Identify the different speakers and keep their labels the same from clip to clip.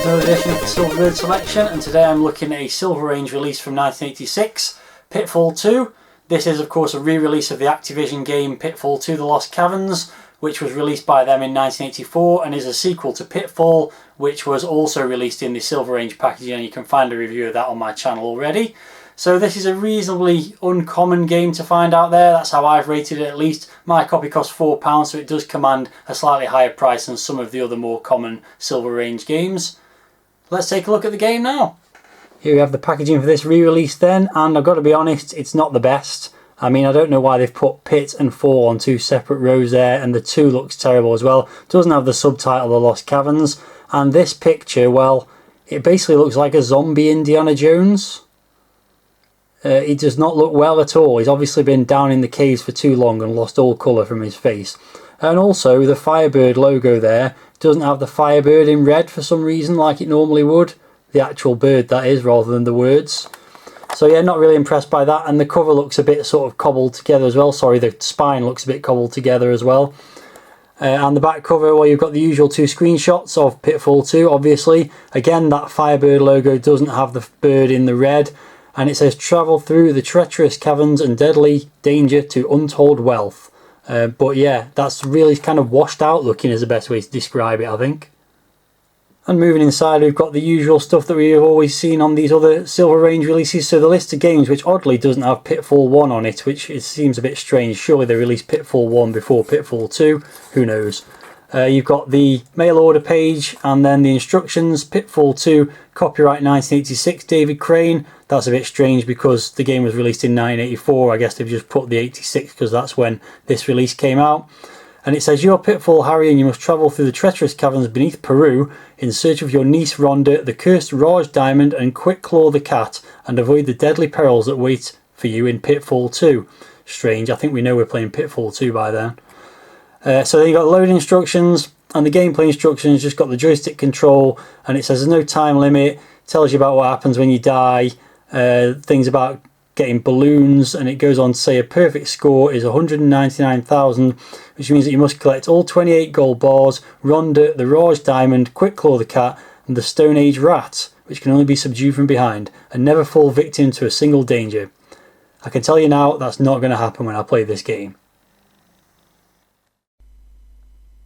Speaker 1: another edition of the Silverbird Selection, and today I'm looking at a Silver Range release from 1986, Pitfall II. This is of course a re-release of the Activision game Pitfall II: The Lost Caverns, which was released by them in 1984 and is a sequel to Pitfall, which was also released in the Silver Range packaging, and you can find a review of that on my channel already. So this is a reasonably uncommon game to find out there, that's how I've rated it at least. My copy costs £4, so it does command a slightly higher price than some of the other more common Silver Range games. Let's take a look at the game now. Here we have the packaging for this re-release then, and I've got to be honest, it's not the best. I mean, I don't know why they've put Pit and Fall on two separate rows there, and the 2 looks terrible as well. It doesn't have the subtitle The Lost Caverns, and this picture, well, it basically looks like a zombie Indiana Jones. He does not look well at all. He's obviously been down in the caves for too long and lost all colour from his face. And also the Firebird logo there doesn't have the Firebird in red for some reason like it normally would. The actual bird that is, rather than the words. So yeah, not really impressed by that, and the cover looks a bit sort of cobbled together as well. Sorry, the spine looks a bit cobbled together as well. And the back cover, well, you've got the usual 2 screenshots of Pitfall 2, obviously. Again, that Firebird logo doesn't have the bird in the red. And it says, travel through the treacherous caverns and deadly danger to untold wealth. But yeah, that's really kind of washed out looking is the best way to describe it, I think. And moving inside, we've got the usual stuff that we've always seen on these other Silver Range releases. So the list of games, which oddly doesn't have Pitfall 1 on it, which it seems a bit strange. Surely they released Pitfall 1 before Pitfall 2. Who knows? You've got the mail order page and then the instructions. Pitfall 2, copyright 1986, David Crane. That's a bit strange because the game was released in 1984. I guess they've just put the 86 because that's when this release came out. And it says, you're Pitfall Harry and you must travel through the treacherous caverns beneath Peru in search of your niece Rhonda, the cursed Raj Diamond, and Quick Claw the cat, and avoid the deadly perils that wait for you in Pitfall 2. Strange, I think we know we're playing Pitfall 2 by then. So then you've got loading instructions, and the gameplay instructions just got the joystick control, and it says there's no time limit, tells you about what happens when you die, things about getting balloons, and it goes on to say a perfect score is 199,000, which means that you must collect all 28 gold bars, Rhonda, the Raj Diamond, Quick Claw the cat, and the Stone Age rat, which can only be subdued from behind, and never fall victim to a single danger. I can tell you now, that's not going to happen when I play this game.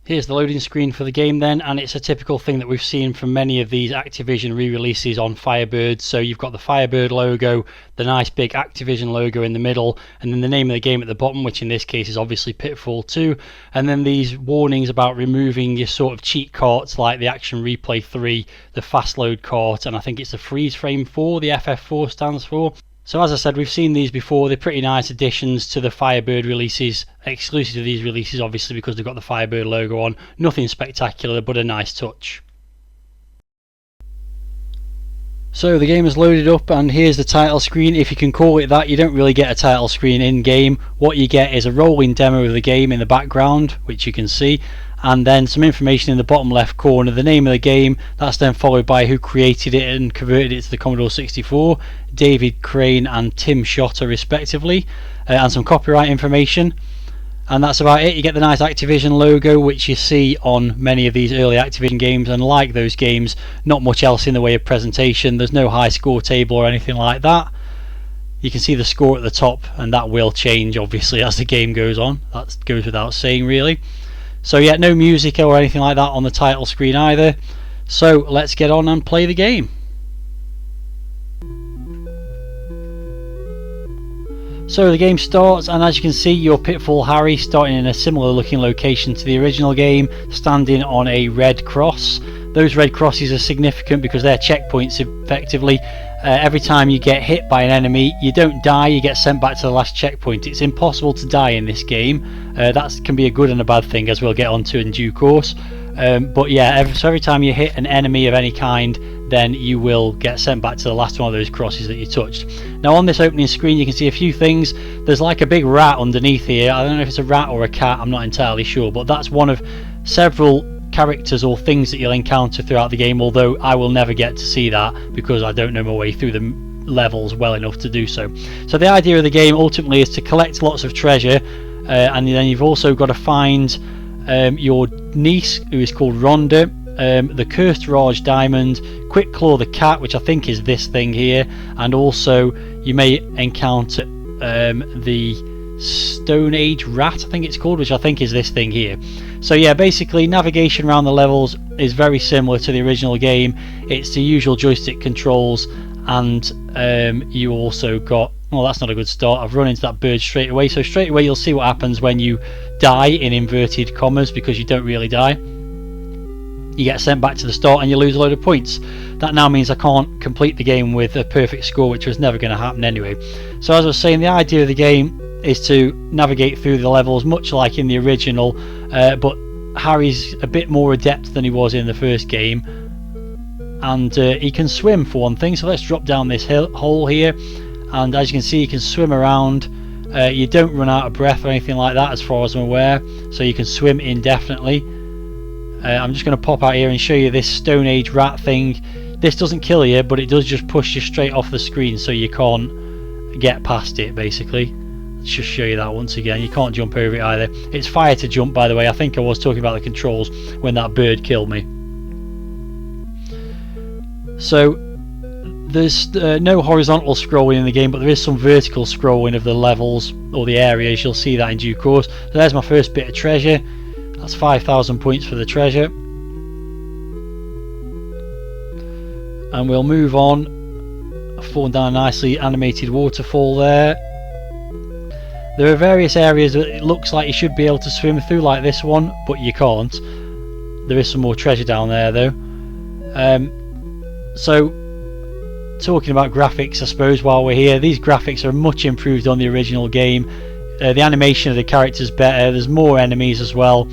Speaker 1: Here's the loading screen for the game then, and it's a typical thing that we've seen from many of these Activision re-releases on Firebird. So you've got the Firebird logo, the nice big Activision logo in the middle, and then the name of the game at the bottom, which in this case is obviously Pitfall 2, and then these warnings about removing your sort of cheat carts like the Action Replay 3, the Fast Load cart, and I think it's the Freeze Frame 4, the FF4 stands for. So as I said, we've seen these before. They're pretty nice additions to the Firebird releases, exclusive to these releases obviously because they've got the Firebird logo on. Nothing spectacular, but a nice touch. So the game is loaded up, and here's the title screen. If you can call it that, you don't really get a title screen in game. What you get is a rolling demo of the game in the background, which you can see, and then some information in the bottom left corner, the name of the game. That's then followed by who created it and converted it to the Commodore 64, David Crane and Tim Shotter respectively, and some copyright information. And that's about it. You get the nice Activision logo, which you see on many of these early Activision games, and like those games, not much else in the way of presentation. There's no high score table or anything like that. You can see the score at the top, and that will change obviously as the game goes on. That goes without saying really. So yeah, no music or anything like that on the title screen either. So let's get on and play the game. So the game starts, and as you can see, you're Pitfall Harry, starting in a similar looking location to the original game, standing on a red cross. Those red crosses are significant because they're checkpoints effectively. Every time you get hit by an enemy, you don't die, you get sent back to the last checkpoint. It's impossible to die in this game. That can be a good and a bad thing, as we'll get onto in due course. But yeah, every time you hit an enemy of any kind, then you will get sent back to the last one of those crosses that you touched. Now on this opening screen you can see a few things. There's like a big rat underneath here. I don't know if it's a rat or a cat, I'm not entirely sure, but that's one of several characters or things that you'll encounter throughout the game, although I will never get to see that because I don't know my way through the levels well enough to do so. So the idea of the game ultimately is to collect lots of treasure, and then you've also got to find your niece, who is called Rhonda, the Cursed Raj Diamond, Quick Claw the Cat, which I think is this thing here, and also you may encounter the Stone Age Rat, I think it's called, which I think is this thing here. So yeah, basically navigation around the levels is very similar to the original game. It's the usual joystick controls, and you also got, well, that's not a good start. I've run into that bird straight away. So straight away you'll see what happens when you die, in inverted commas, because you don't really die. You get sent back to the start and you lose a load of points. That now means I can't complete the game with a perfect score, which was never going to happen anyway. So as I was saying, the idea of the game is to navigate through the levels much like in the original, but Harry's a bit more adept than he was in the first game, and he can swim for one thing. So let's drop down this hole here, and as you can see, you can swim around. You don't run out of breath or anything like that as far as I'm aware, so you can swim indefinitely. I'm just going to pop out here and show you this Stone Age Rat thing. This doesn't kill you, but it does just push you straight off the screen, so you can't get past it basically. Let's just show you that once again. You can't jump over it either. It's fire to jump, by the way. I think I was talking about the controls when that bird killed me. So there's no horizontal scrolling in the game, but there is some vertical scrolling of the levels or the areas. You'll see that in due course. So there's my first bit of treasure. That's 5,000 points for the treasure. And we'll move on. I've fallen down a nicely animated waterfall there. There are various areas that it looks like you should be able to swim through, like this one, but you can't. There is some more treasure down there though. So talking about graphics, I suppose, while we're here, these graphics are much improved on the original game. The animation of the characters better. There's more enemies as well,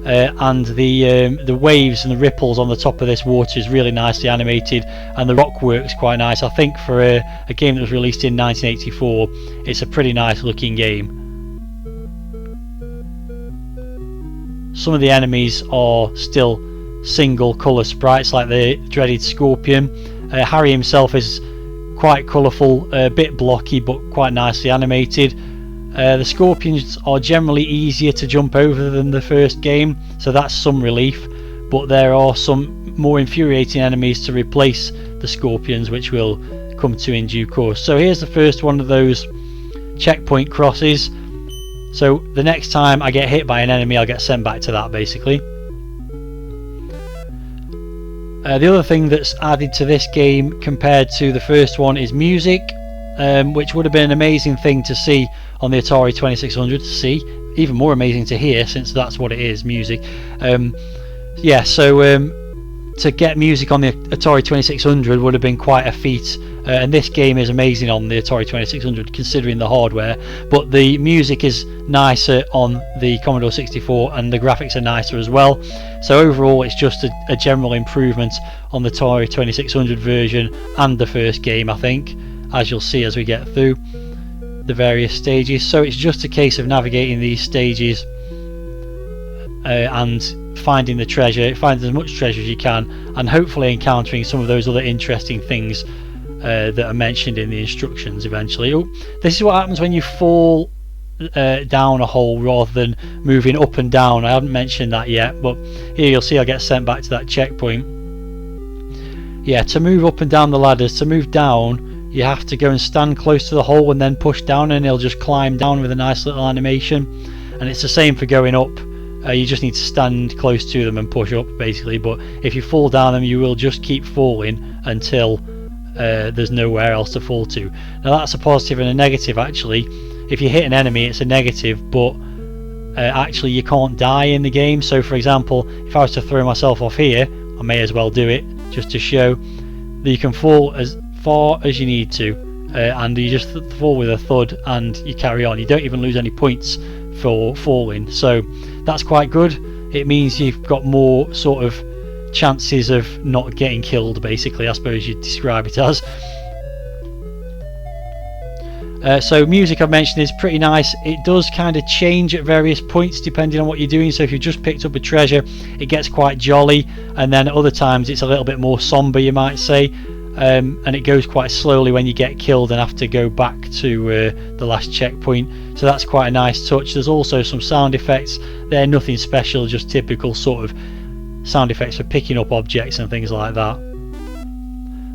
Speaker 1: and the waves and the ripples on the top of this water is really nicely animated, and the rock work's quite nice. I think for a game that was released in 1984, it's a pretty nice looking game. Some of the enemies are still single colour sprites, like the dreaded Scorpion. Harry himself is quite colourful, a bit blocky, but quite nicely animated. The Scorpions are generally easier to jump over than the first game, so that's some relief, but there are some more infuriating enemies to replace the Scorpions, which we'll come to in due course. So here's the first one of those checkpoint crosses. So the next time I get hit by an enemy, I'll get sent back to that basically. The other thing that's added to this game compared to the first one is music, which would have been an amazing thing to see on the Atari 2600, to see, even more amazing to hear, since that's what it is, music. Yeah, so to get music on the Atari 2600 would have been quite a feat, and this game is amazing on the Atari 2600 considering the hardware, but the music is nicer on the Commodore 64 and the graphics are nicer as well. So overall it's just a general improvement on the Atari 2600 version and the first game, I think, as you'll see as we get through the various stages. So it's just a case of navigating these stages and finding the treasure, finding as much treasure as you can, and hopefully encountering some of those other interesting things that are mentioned in the instructions eventually. Oh, this is what happens when you fall down a hole rather than moving up and down. I haven't mentioned that yet, but here you'll see I'll get sent back to that checkpoint. Yeah, to move up and down the ladders, to move down, you have to go and stand close to the hole and then push down, and it'll just climb down with a nice little animation. And it's the same for going up. You just need to stand close to them and push up basically, but if you fall down them you will just keep falling until there's nowhere else to fall to. Now that's a positive and a negative actually. If you hit an enemy it's a negative, but actually you can't die in the game. So for example, if I was to throw myself off here, I may as well do it just to show that you can fall as far as you need to, and you just fall with a thud and you carry on. You don't even lose any points for falling, so that's quite good. It means you've got more sort of chances of not getting killed basically, I suppose you'd describe it as. So music I've mentioned is pretty nice. It does kind of change at various points depending on what you're doing. So if you've just picked up a treasure it gets quite jolly, and then at other times it's a little bit more somber, you might say. And it goes quite slowly when you get killed and have to go back to the last checkpoint, so that's quite a nice touch. There's also some sound effects. They're nothing special, just typical sort of sound effects for picking up objects and things like that.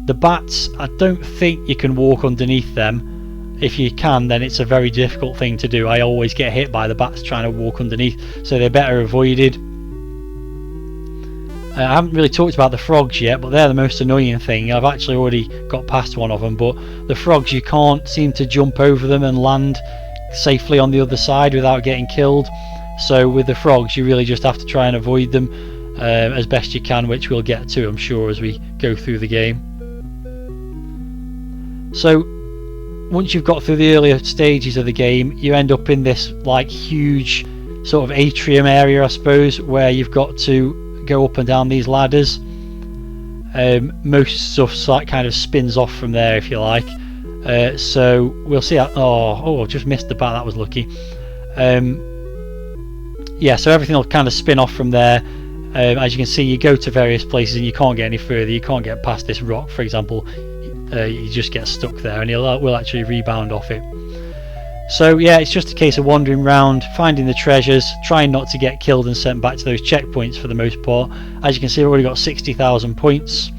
Speaker 1: The bats, I don't think you can walk underneath them. If you can, then it's a very difficult thing to do. I always get hit by the bats trying to walk underneath, so they're better avoided. I haven't really talked about the frogs yet, but they're the most annoying thing. I've actually already got past one of them, but the frogs, you can't seem to jump over them and land safely on the other side without getting killed. So with the frogs, you really just have to try and avoid them as best you can, which we'll get to, I'm sure, as we go through the game. So once you've got through the earlier stages of the game, you end up in this like huge sort of atrium area, I suppose, where you've got to go up and down these ladders. Most stuff like kind of spins off from there, if you like. So we'll see how, oh, I've just missed the bat, that was lucky. Yeah, so everything will kind of spin off from there. As you can see, you go to various places and you can't get any further. You can't get past this rock, for example. You just get stuck there, and will actually rebound off it. So yeah, it's just a case of wandering around, finding the treasures, trying not to get killed and sent back to those checkpoints for the most part. As you can see, I've already got 60,000 points.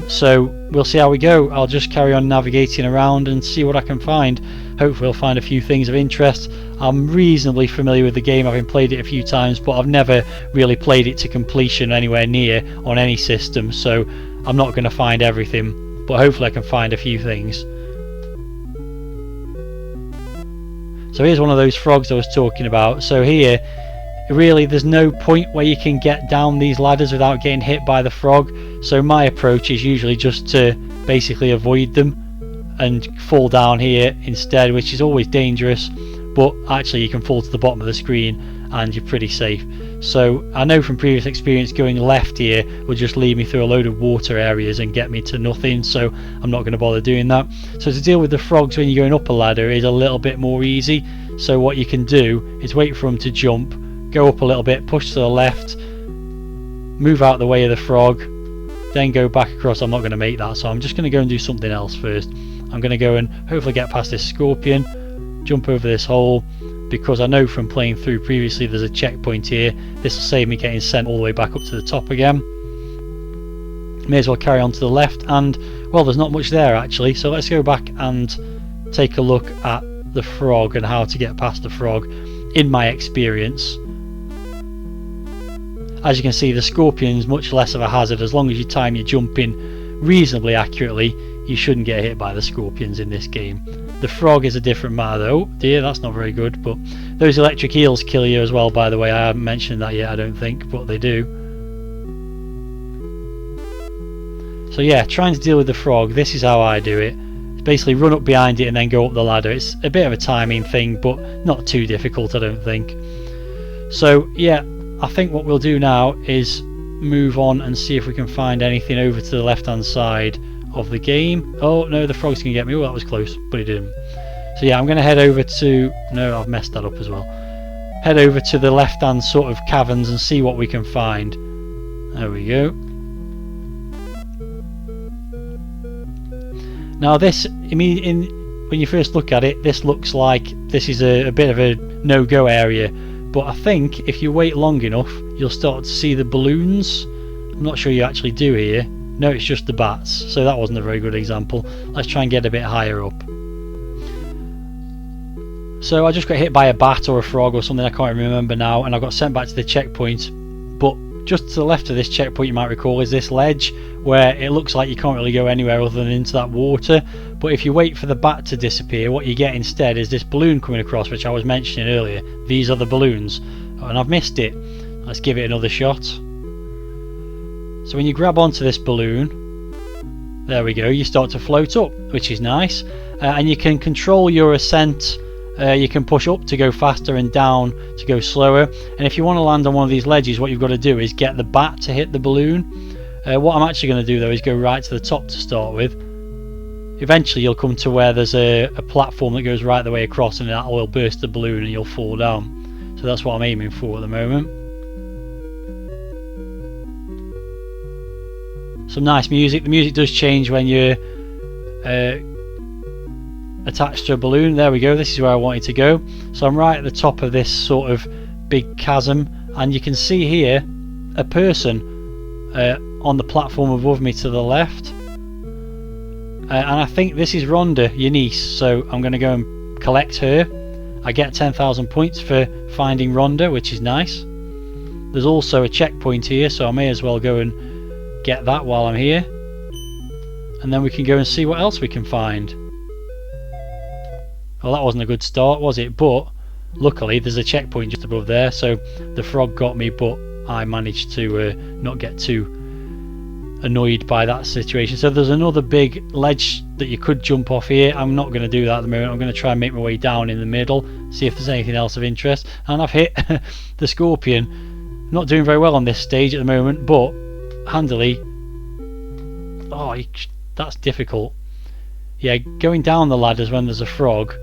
Speaker 1: So we'll see how we go. I'll just carry on navigating around and see what I can find. Hopefully I'll find a few things of interest. I'm reasonably familiar with the game, having played it a few times, but I've never really played it to completion anywhere near on any system, so I'm not going to find everything, but hopefully I can find a few things. So here's one of those frogs I was talking about. So here, really there's no point where you can get down these ladders without getting hit by the frog. So my approach is usually just to basically avoid them and fall down here instead, which is always dangerous, but actually you can fall to the bottom of the screen and you're pretty safe. So I know from previous experience going left here will just lead me through a load of water areas and get me to nothing, so I'm not going to bother doing that. So to deal with the frogs when you're going up a ladder is a little bit more easy. So what you can do is wait for them to jump, go up a little bit, push to the left, move out the way of the frog, then go back across. I'm not going to make that, so I'm just going to go and do something else first. I'm going to go and hopefully get past this scorpion, jump over this hole, because I know from playing through previously there's a checkpoint here. This will save me getting sent all the way back up to the top again. May as well carry on to the left, and well, there's not much there actually, so let's go back and take a look at the frog and how to get past the frog in my experience. As you can see, the scorpion's much less of a hazard. As long as you time your jumping reasonably accurately, you shouldn't get hit by the scorpions in this game. The frog is a different matter though. Oh dear, that's not very good, but those electric eels kill you as well, by the way. I haven't mentioned that yet, I don't think, but they do. So yeah, trying to deal with the frog, this is how I do it. It's basically run up behind it and then go up the ladder. It's a bit of a timing thing, but not too difficult, I don't think. So yeah, I think what we'll do now is move on and see if we can find anything over to the left hand side of the game. Oh no, the frog's gonna get me. Oh, that was close, but he didn't. So yeah, I'm gonna head over to, no, I've messed that up as well. Head over to the left hand sort of caverns and see what we can find. There we go. Now this, when you first look at it, this looks like this is a bit of a no-go area, but I think if you wait long enough you'll start to see the balloons. I'm not sure you actually do here. No, it's just the bats, so that wasn't a very good example. Let's try and get a bit higher up. So I just got hit by a bat or a frog or something, I can't remember now, and I got sent back to the checkpoint. But just to the left of this checkpoint, you might recall, is this ledge where it looks like you can't really go anywhere other than into that water. But if you wait for the bat to disappear, what you get instead is this balloon coming across, which I was mentioning earlier. These are the balloons, and I've missed it. Let's give it another shot. So when you grab onto this balloon, there we go, you start to float up, which is nice, and you can control your ascent. You can push up to go faster and down to go slower, and if you want to land on one of these ledges, what you've got to do is get the bat to hit the balloon. What I'm actually going to do though is go right to the top to start with. Eventually you'll come to where there's a platform that goes right the way across, and that will burst the balloon and you'll fall down. So that's what I'm aiming for at the moment. Some nice music. The music does change when you're attached to a balloon. There we go, this is where I wanted to go. So I'm right at the top of this sort of big chasm, and you can see here a person on the platform above me to the left, and I think this is Rhonda, your niece, so I'm going to go and collect her. I get 10,000 points for finding Rhonda, which is nice. There's also a checkpoint here, so I may as well go and get that while I'm here, and then we can go and see what else we can find. Well, that wasn't a good start, was it? But luckily there's a checkpoint just above there, so the frog got me, but I managed to not get too annoyed by that situation. So there's another big ledge that you could jump off here. I'm not going to do that at the moment. I'm going to try and make my way down in the middle, see if there's anything else of interest. And I've hit the scorpion. Not doing very well on this stage at the moment, but handily. Oh, that's difficult. Yeah, going down the ladders when there's a frog,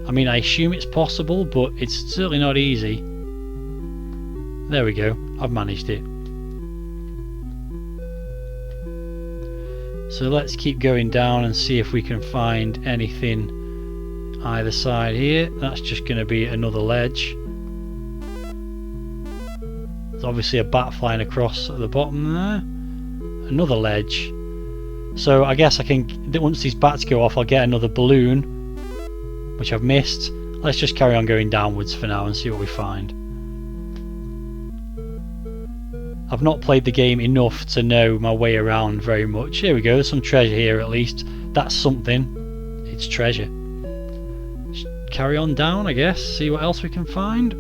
Speaker 1: I mean, I assume it's possible, but it's certainly not easy. There we go, I've managed it. So let's keep going down and see if we can find anything either side here. That's just going to be another ledge. There's obviously a bat flying across at the bottom there. Another ledge. So I guess I can, once these bats go off, I'll get another balloon, which I've missed. Let's just carry on going downwards for now and see what we find. I've not played the game enough to know my way around very much. Here we go, there's some treasure here at least. That's something. It's treasure. Just carry on down, I guess, see what else we can find.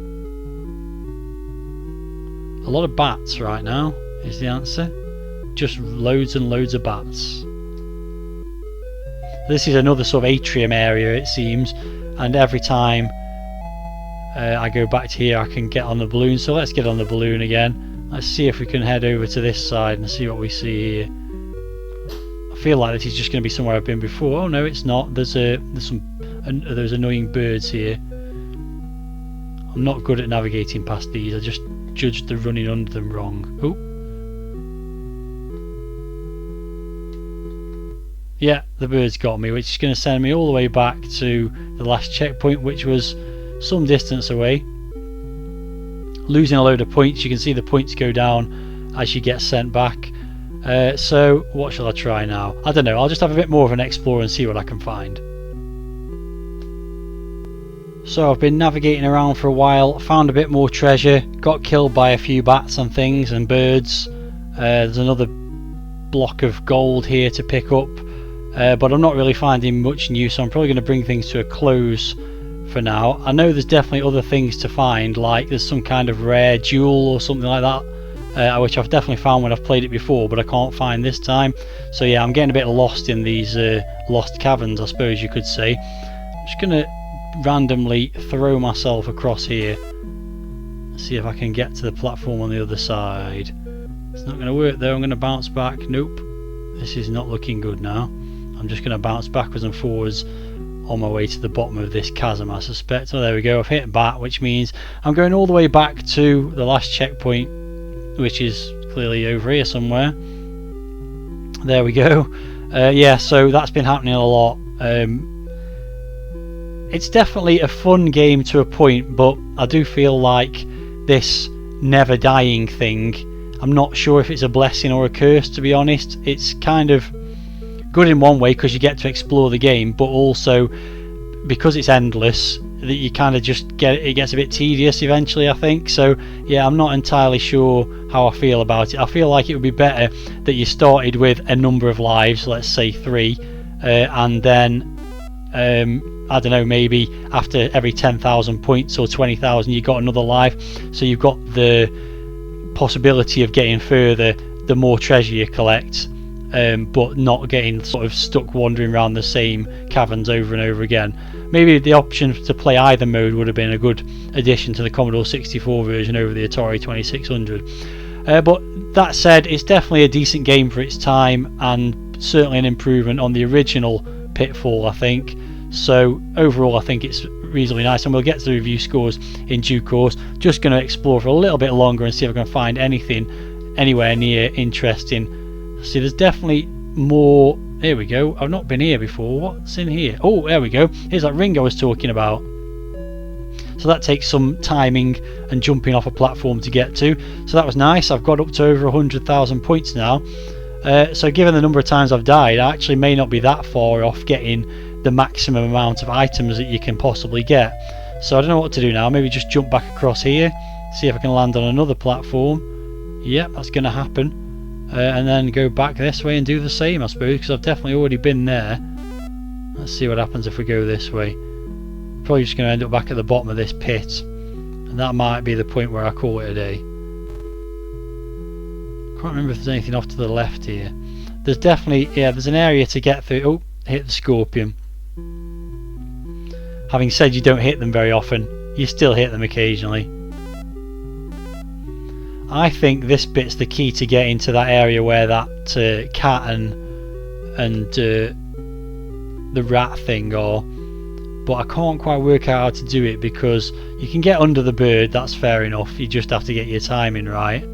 Speaker 1: A lot of bats right now is the answer. Just loads and loads of bats. This is another sort of atrium area, it seems, and every time I go back to here I can get on the balloon, so let's get on the balloon again. Let's see if we can head over to this side and see what we see here. I feel like this is just going to be somewhere I've been before. Oh no, it's not. There's annoying birds here. I'm not good at navigating past these. I just judged the running under them wrong. Oh. Yeah, the birds got me, which is going to send me all the way back to the last checkpoint, which was some distance away. Losing a load of points, you can see the points go down as you get sent back. So what shall I try now? I don't know, I'll just have a bit more of an explore and see what I can find. So I've been navigating around for a while, found a bit more treasure, got killed by a few bats and things and birds. There's another block of gold here to pick up, but I'm not really finding much new, so I'm probably going to bring things to a close for now. I know there's definitely other things to find, like there's some kind of rare jewel or something like that, which I've definitely found when I've played it before, but I can't find this time. So yeah, I'm getting a bit lost in these lost caverns, I suppose you could say. I'm just going to randomly throw myself across here, see if I can get to the platform on the other side. It's not going to work though. I'm going to bounce back. Nope, this is not looking good now. I'm just going to bounce backwards and forwards on my way to the bottom of this chasm, I suspect. Oh, there we go, I've hit bat, which means I'm going all the way back to the last checkpoint, which is clearly over here somewhere. There we go. Yeah, so that's been happening a lot. It's definitely a fun game to a point, but I do feel like this never dying thing, I'm not sure if it's a blessing or a curse, to be honest. It's kind of good in one way because you get to explore the game, but also because it's endless, that you kind of just it gets a bit tedious eventually, I think. So yeah, I'm not entirely sure how I feel about it. I feel like it would be better that you started with a number of lives, let's say 3, and then I don't know, maybe after every 10,000 points or 20,000 you got another life, so you've got the possibility of getting further the more treasure you collect, but not getting sort of stuck wandering around the same caverns over and over again. Maybe the option to play either mode would have been a good addition to the Commodore 64 version over the Atari 2600. But that said, it's definitely a decent game for its time, and certainly an improvement on the original Pitfall, I think. So overall I think it's reasonably nice, and we'll get to the review scores in due course. Just going to explore for a little bit longer and see if I can find anything anywhere near interesting. See, there's definitely more. Here we go. I've not been here before. What's in here? Oh, there we go. Here's that ring I was talking about.
Speaker 2: so that takes some timing and jumping off a platform to get to. So that was nice. I've got up to over 100,000 points now. So given the number of times I've died, I actually may not be that far off getting the maximum amount of items that you can possibly get. So I don't know what to do now. Maybe just jump back across here, see if I can land on another platform. Yep, that's going to happen. And then go back this way and do the same, I suppose, because I've definitely already been there. Let's see what happens if we go this way. Probably just going to end up back at the bottom of this pit, and that might be the point where I call it a day. Can't remember if there's anything off to the left here. There's definitely, yeah, there's an area to get through. Oh, hit the scorpion. Having said you don't hit them very often, you still hit them occasionally. I think this bit's the key to get into that area where that cat and the rat thing are, but I can't quite work out how to do it, because you can get under the bird, that's fair enough, you just have to get your timing right,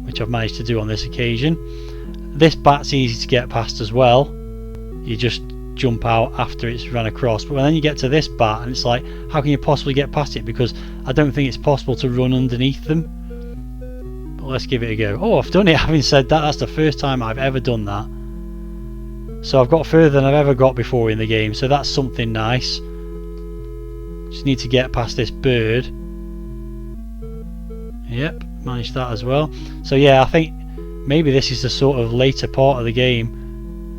Speaker 2: which I've managed to do on this occasion. This bat's easy to get past as well, you just jump out after it's run across, but then you get to this bat and it's like, how can you possibly get past it, because I don't think it's possible to run underneath them. But let's give it a go. Oh, I've done it. Having said that, that's the first time I've ever done that, so I've got further than I've ever got before in the game, so that's something nice. Just need to get past this bird. Yep, managed that as well. So yeah, I think maybe this is the sort of later part of the game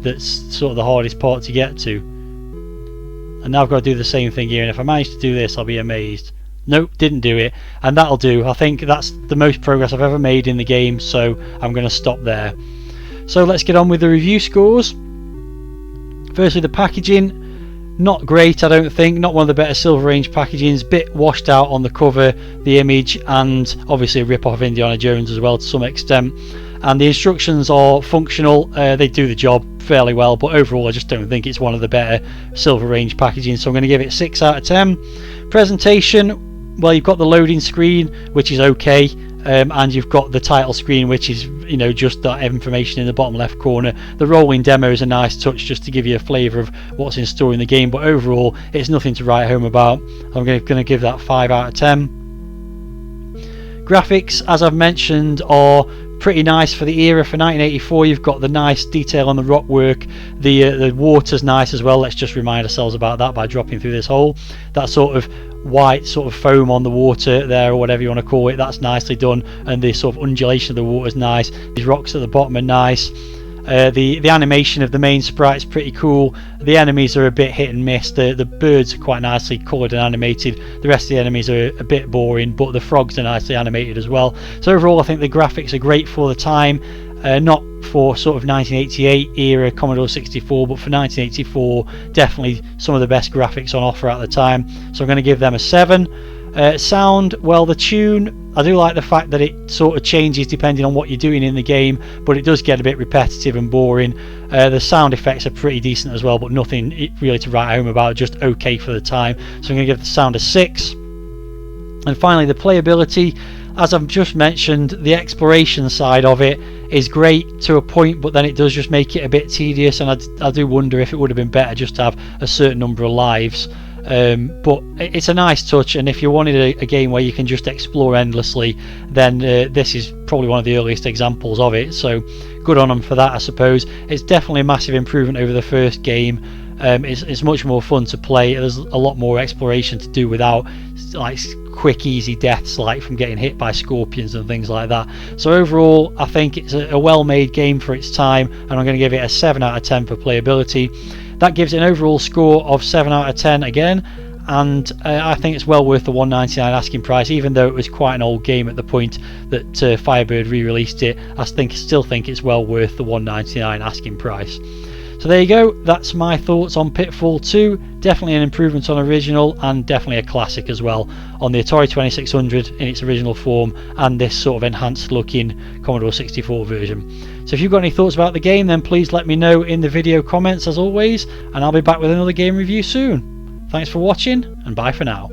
Speaker 2: that's sort of the hardest part to get to. And now I've got to do the same thing here, and if I manage to do this, I'll be amazed. Nope, didn't do it, and that'll do. I think that's the most progress I've ever made in the game, so I'm going to stop there. So let's get on with the review scores. Firstly, the packaging, not great, I don't think. Not one of the better Silver Range packagings. Bit washed out on the cover, the image, and obviously a rip-off of Indiana Jones as well to some extent. And the instructions are functional, they do the job fairly well, but overall I just don't think it's one of the better Silver Range packaging, so I'm going to give it 6 out of 10. Presentation, well, you've got the loading screen, which is okay, and you've got the title screen, which is, you know, just that information in the bottom left corner. The rolling demo is a nice touch just to give you a flavour of what's in store in the game, but overall it's nothing to write home about. I'm going to give that 5 out of 10. Graphics, as I've mentioned, are pretty nice for the era. For 1984, you've got the nice detail on the rock work. The water's nice as well. Let's just remind ourselves about that by dropping through this hole. That sort of white sort of foam on the water there, or whatever you want to call it, that's nicely done, and the sort of undulation of the water is nice. These rocks at the bottom are nice. The animation of the main sprite's pretty cool. The enemies are a bit hit and miss. The birds are quite nicely coloured and animated. The rest of the enemies are a bit boring, but the frogs are nicely animated as well. So overall I think the graphics are great for the time. Not for sort of 1988 era Commodore 64, but for 1984 definitely some of the best graphics on offer at the time, so I'm going to give them a 7. Sound, well, the tune, I do like the fact that it sort of changes depending on what you're doing in the game, but it does get a bit repetitive and boring. The sound effects are pretty decent as well, but nothing really to write home about, just okay for the time, so I'm going to give the sound a 6. And finally, the playability, as I've just mentioned, the exploration side of it is great to a point, but then it does just make it a bit tedious, and I do wonder if it would have been better just to have a certain number of lives. But it's a nice touch, and if you wanted a game where you can just explore endlessly, then this is probably one of the earliest examples of it, so good on them for that, I suppose. It's definitely a massive improvement over the first game. It's much more fun to play. There's a lot more exploration to do without like quick easy deaths like from getting hit by scorpions and things like that. So overall I think it's a well made game for its time, and I'm going to give it a 7 out of 10 for playability. That gives it an overall score of 7 out of 10 again, and I think it's well worth the $1.99 asking price, even though it was quite an old game at the point that Firebird re-released it. I still think it's well worth the $1.99 asking price. So there you go, that's my thoughts on Pitfall 2. Definitely an improvement on original, and definitely a classic as well on the Atari 2600 in its original form, and this sort of enhanced looking Commodore 64 version. So if you've got any thoughts about the game, then please let me know in the video comments as always, and I'll be back with another game review soon. Thanks for watching, and bye for now.